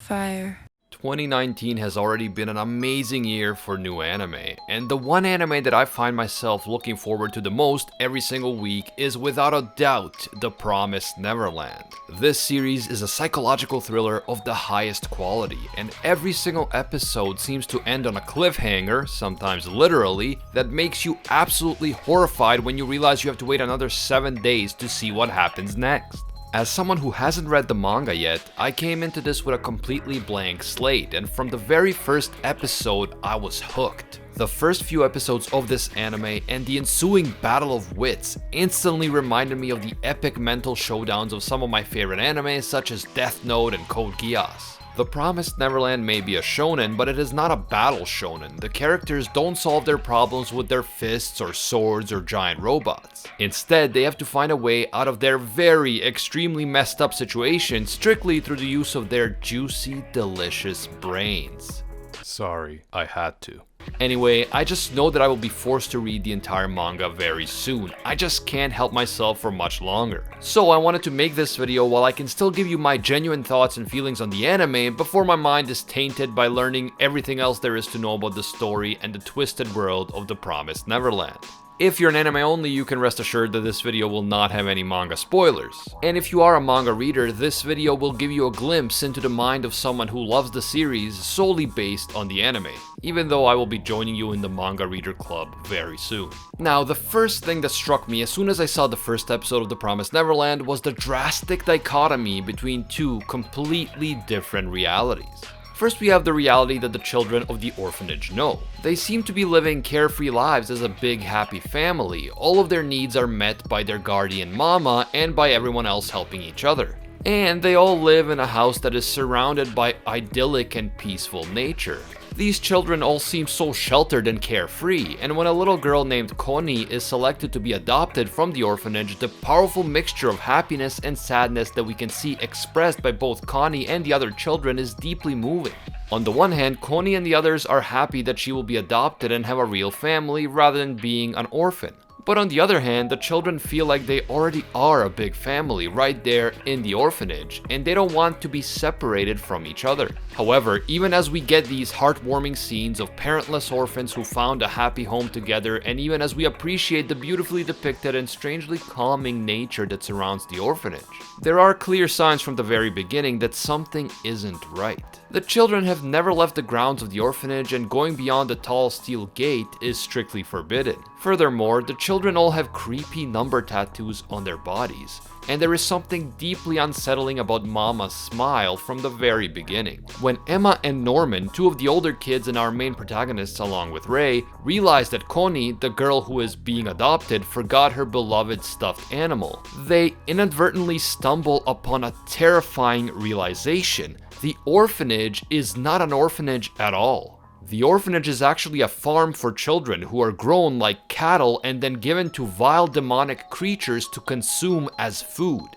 fire. 2019 has already been an amazing year for new anime, and the one anime that I find myself looking forward to the most every single week is without a doubt the Promised Neverland. This series is a psychological thriller of the highest quality, and every single episode seems to end on a cliffhanger, sometimes literally, that makes you absolutely horrified when you realize you have to wait another 7 days to see what happens next. As someone who hasn't read the manga yet, I came into this with a completely blank slate, and from the very first episode, I was hooked. The first few episodes of this anime and the ensuing battle of wits instantly reminded me of the epic mental showdowns of some of my favorite anime such as Death Note and Code Geass. The Promised Neverland may be a shonen, but it is not a battle shonen. The characters don't solve their problems with their fists or swords or giant robots. Instead, they have to find a way out of their very extremely messed up situation strictly through the use of their juicy, delicious brains. Sorry, I had to. Anyway, I just know that I will be forced to read the entire manga very soon. I just can't help myself for much longer. So I wanted to make this video while I can still give you my genuine thoughts and feelings on the anime before my mind is tainted by learning everything else there is to know about the story and the twisted world of the Promised Neverland. If you're an anime only, you can rest assured that this video will not have any manga spoilers. And if you are a manga reader, this video will give you a glimpse into the mind of someone who loves the series solely based on the anime, even though I will be joining you in the manga reader club very soon. Now, the first thing that struck me as soon as I saw the first episode of The Promised Neverland was the drastic dichotomy between two completely different realities. First, we have the reality that the children of the orphanage know. They seem to be living carefree lives as a big happy family. All of their needs are met by their guardian mama and by everyone else helping each other. And they all live in a house that is surrounded by idyllic and peaceful nature. These children all seem so sheltered and carefree, and when a little girl named Connie is selected to be adopted from the orphanage, the powerful mixture of happiness and sadness that we can see expressed by both Connie and the other children is deeply moving. On the one hand, Connie and the others are happy that she will be adopted and have a real family rather than being an orphan. But on the other hand, the children feel like they already are a big family right there in the orphanage, and they don't want to be separated from each other. However, even as we get these heartwarming scenes of parentless orphans who found a happy home together, and even as we appreciate the beautifully depicted and strangely calming nature that surrounds the orphanage, there are clear signs from the very beginning that something isn't right. The children have never left the grounds of the orphanage, and going beyond the tall steel gate is strictly forbidden. Furthermore, the children all have creepy number tattoos on their bodies, and there is something deeply unsettling about Mama's smile from the very beginning. When Emma and Norman, two of the older kids and our main protagonists along with Ray, realize that Connie, the girl who is being adopted, forgot her beloved stuffed animal, they inadvertently stumble upon a terrifying realization. The orphanage is not an orphanage at all. The orphanage is actually a farm for children who are grown like cattle and then given to vile demonic creatures to consume as food.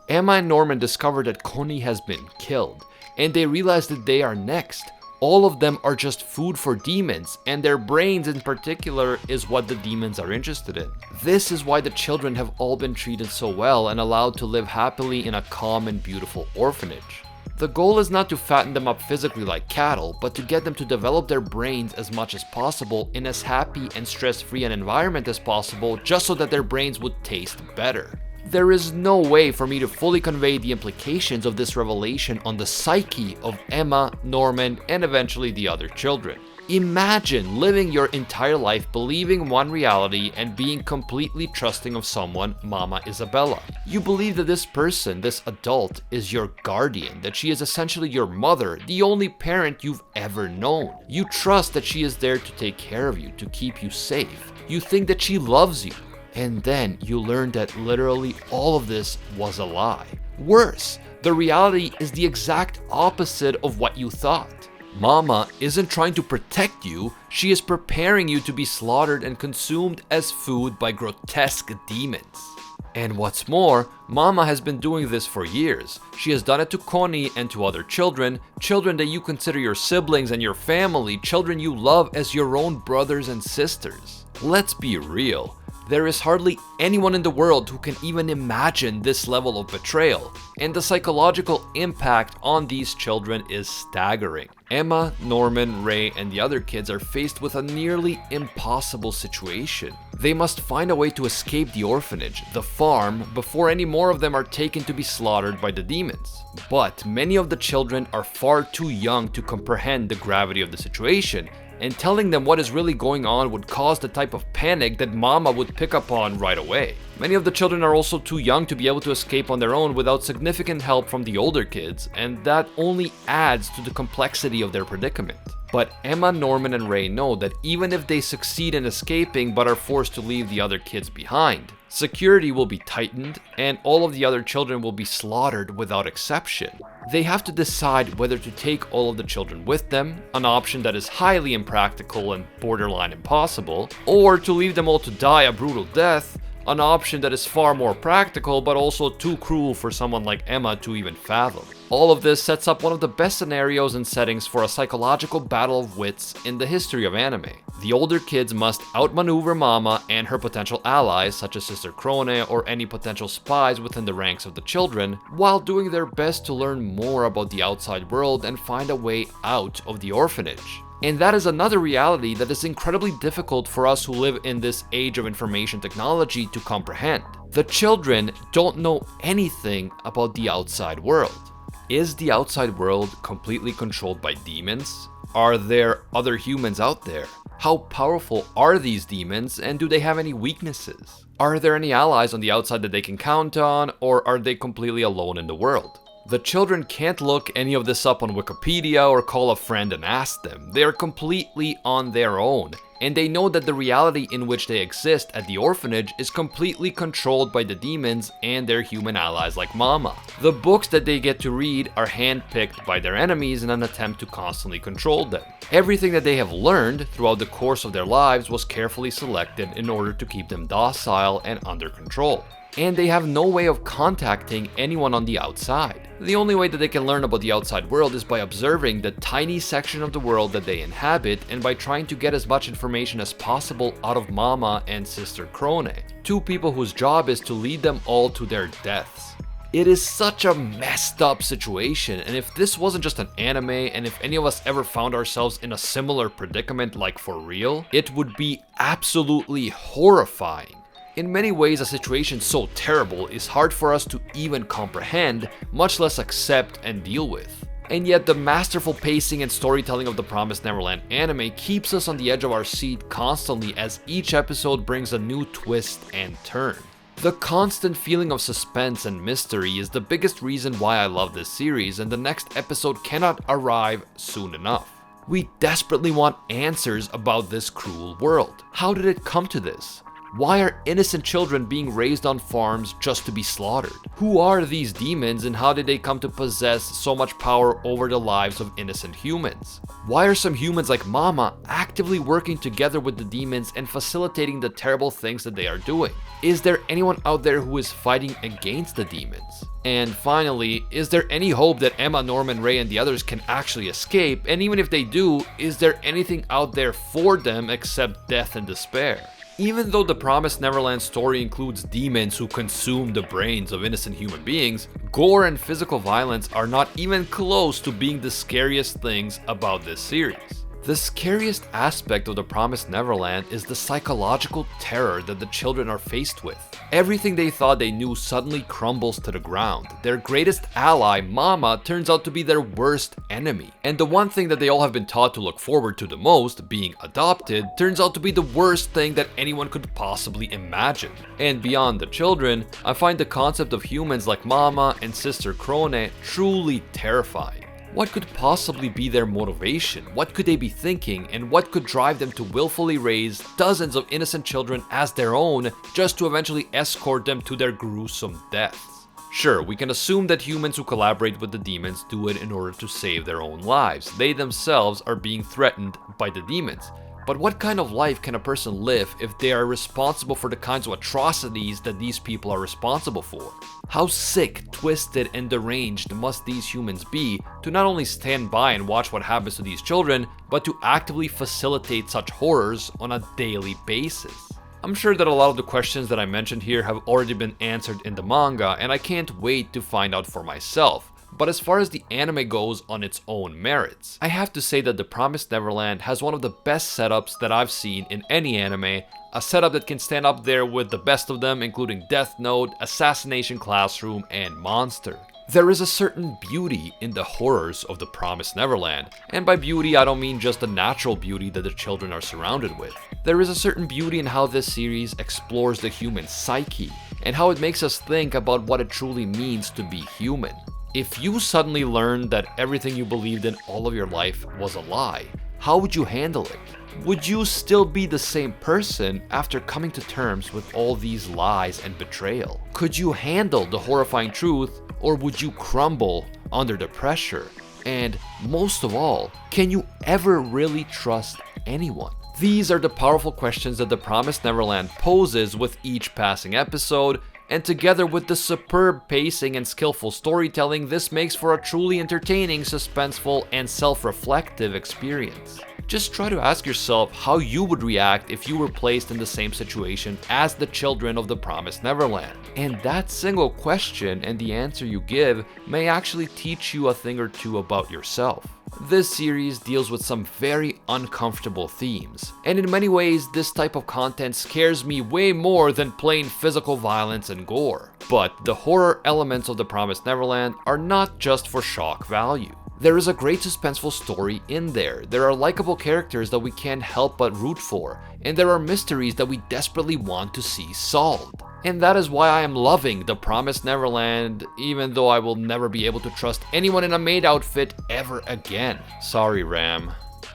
Emma and Norman discover that Connie has been killed, and they realize that they are next. All of them are just food for demons, and their brains in particular is what the demons are interested in. This is why the children have all been treated so well and allowed to live happily in a calm and beautiful orphanage. The goal is not to fatten them up physically like cattle, but to get them to develop their brains as much as possible in as happy and stress-free an environment as possible, just so that their brains would taste better. There is no way for me to fully convey the implications of this revelation on the psyche of Emma, Norman, and eventually the other children. Imagine living your entire life believing one reality and being completely trusting of someone, Mama Isabella. You believe that this person, this adult, is your guardian, that she is essentially your mother, the only parent you've ever known. You trust that she is there to take care of you, to keep you safe. You think that she loves you. And then you learn that literally all of this was a lie. Worse, the reality is the exact opposite of what you thought. Mama isn't trying to protect you, she is preparing you to be slaughtered and consumed as food by grotesque demons. And what's more, Mama has been doing this for years. She has done it to Connie and to other children, children that you consider your siblings and your family, children you love as your own brothers and sisters. Let's be real. There is hardly anyone in the world who can even imagine this level of betrayal, and the psychological impact on these children is staggering. Emma, Norman, Ray, and the other kids are faced with a nearly impossible situation. They must find a way to escape the orphanage, the farm, before any more of them are taken to be slaughtered by the demons. But many of the children are far too young to comprehend the gravity of the situation, and telling them what is really going on would cause the type of panic that Mama would pick up on right away. Many of the children are also too young to be able to escape on their own without significant help from the older kids, and that only adds to the complexity of their predicament. But Emma, Norman, and Ray know that even if they succeed in escaping but are forced to leave the other kids behind, security will be tightened and all of the other children will be slaughtered without exception. They have to decide whether to take all of the children with them, an option that is highly impractical and borderline impossible, or to leave them all to die a brutal death, an option that is far more practical but also too cruel for someone like Emma to even fathom. All of this sets up one of the best scenarios and settings for a psychological battle of wits in the history of anime. The older kids must outmaneuver Mama and her potential allies such as Sister Krone or any potential spies within the ranks of the children, while doing their best to learn more about the outside world and find a way out of the orphanage. And that is another reality that is incredibly difficult for us who live in this age of information technology to comprehend. The children don't know anything about the outside world. Is the outside world completely controlled by demons? Are there other humans out there? How powerful are these demons, and do they have any weaknesses? Are there any allies on the outside that they can count on, or are they completely alone in the world? The children can't look any of this up on Wikipedia or call a friend and ask them. They are completely on their own, and they know that the reality in which they exist at the orphanage is completely controlled by the demons and their human allies like Mama. The books that they get to read are handpicked by their enemies in an attempt to constantly control them. Everything that they have learned throughout the course of their lives was carefully selected in order to keep them docile and under control. And they have no way of contacting anyone on the outside. The only way that they can learn about the outside world is by observing the tiny section of the world that they inhabit and by trying to get as much information as possible out of Mama and Sister Krone, two people whose job is to lead them all to their deaths. It is such a messed up situation, and if this wasn't just an anime and if any of us ever found ourselves in a similar predicament like for real, it would be absolutely horrifying. In many ways, a situation so terrible is hard for us to even comprehend, much less accept and deal with. And yet the masterful pacing and storytelling of the Promised Neverland anime keeps us on the edge of our seat constantly as each episode brings a new twist and turn. The constant feeling of suspense and mystery is the biggest reason why I love this series, and the next episode cannot arrive soon enough. We desperately want answers about this cruel world. How did it come to this? Why are innocent children being raised on farms just to be slaughtered? Who are these demons and how did they come to possess so much power over the lives of innocent humans? Why are some humans like Mama actively working together with the demons and facilitating the terrible things that they are doing? Is there anyone out there who is fighting against the demons? And finally, is there any hope that Emma, Norman, Ray, and the others can actually escape? And even if they do, is there anything out there for them except death and despair? Even though the Promised Neverland story includes demons who consume the brains of innocent human beings, gore and physical violence are not even close to being the scariest things about this series. The scariest aspect of the Promised Neverland is the psychological terror that the children are faced with. Everything they thought they knew suddenly crumbles to the ground. Their greatest ally, Mama, turns out to be their worst enemy. And the one thing that they all have been taught to look forward to the most, being adopted, turns out to be the worst thing that anyone could possibly imagine. And beyond the children, I find the concept of humans like Mama and Sister Krone truly terrifying. What could possibly be their motivation? What could they be thinking? And what could drive them to willfully raise dozens of innocent children as their own just to eventually escort them to their gruesome deaths? Sure, we can assume that humans who collaborate with the demons do it in order to save their own lives. They themselves are being threatened by the demons. But what kind of life can a person live if they are responsible for the kinds of atrocities that these people are responsible for? How sick, twisted, and deranged must these humans be to not only stand by and watch what happens to these children, but to actively facilitate such horrors on a daily basis? I'm sure that a lot of the questions that I mentioned here have already been answered in the manga, and I can't wait to find out for myself. But as far as the anime goes on its own merits, I have to say that The Promised Neverland has one of the best setups that I've seen in any anime, a setup that can stand up there with the best of them, including Death Note, Assassination Classroom, and Monster. There is a certain beauty in the horrors of The Promised Neverland, and by beauty I don't mean just the natural beauty that the children are surrounded with. There is a certain beauty in how this series explores the human psyche, and how it makes us think about what it truly means to be human. If you suddenly learned that everything you believed in all of your life was a lie, how would you handle it? Would you still be the same person after coming to terms with all these lies and betrayal? Could you handle the horrifying truth, or would you crumble under the pressure? And most of all, can you ever really trust anyone? These are the powerful questions that The Promised Neverland poses with each passing episode, and together with the superb pacing and skillful storytelling, this makes for a truly entertaining, suspenseful, and self-reflective experience. Just try to ask yourself how you would react if you were placed in the same situation as the children of The Promised Neverland. And that single question and the answer you give may actually teach you a thing or two about yourself. This series deals with some very uncomfortable themes, and in many ways this type of content scares me way more than plain physical violence and gore. But the horror elements of The Promised Neverland are not just for shock value. There is a great suspenseful story in there, there are likable characters that we can't help but root for, and there are mysteries that we desperately want to see solved. And that is why I am loving The Promised Neverland, even though I will never be able to trust anyone in a maid outfit ever again. Sorry, Ram.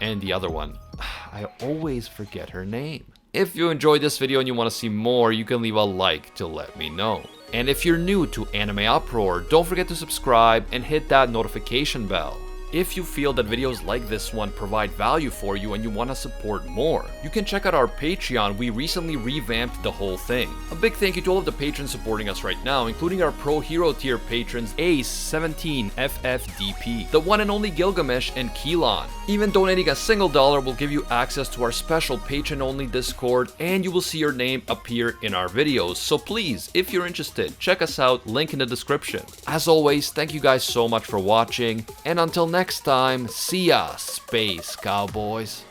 And the other one. I always forget her name. If you enjoyed this video and you want to see more, you can leave a like to let me know. And if you're new to AnimeUproar, don't forget to subscribe and hit that notification bell. If you feel that videos like this one provide value for you and you want to support more, you can check out our Patreon. We recently revamped the whole thing. A big thank you to all of the patrons supporting us right now, including our Pro Hero tier patrons Ace, 17, FFDP, the one and only Gilgamesh, and Keelan. Even donating a single dollar will give you access to our special patron-only Discord, and you will see your name appear in our videos. So please, if you're interested, check us out, link in the description. As always, thank you guys so much for watching, and until next time, see ya, Space Cowboys.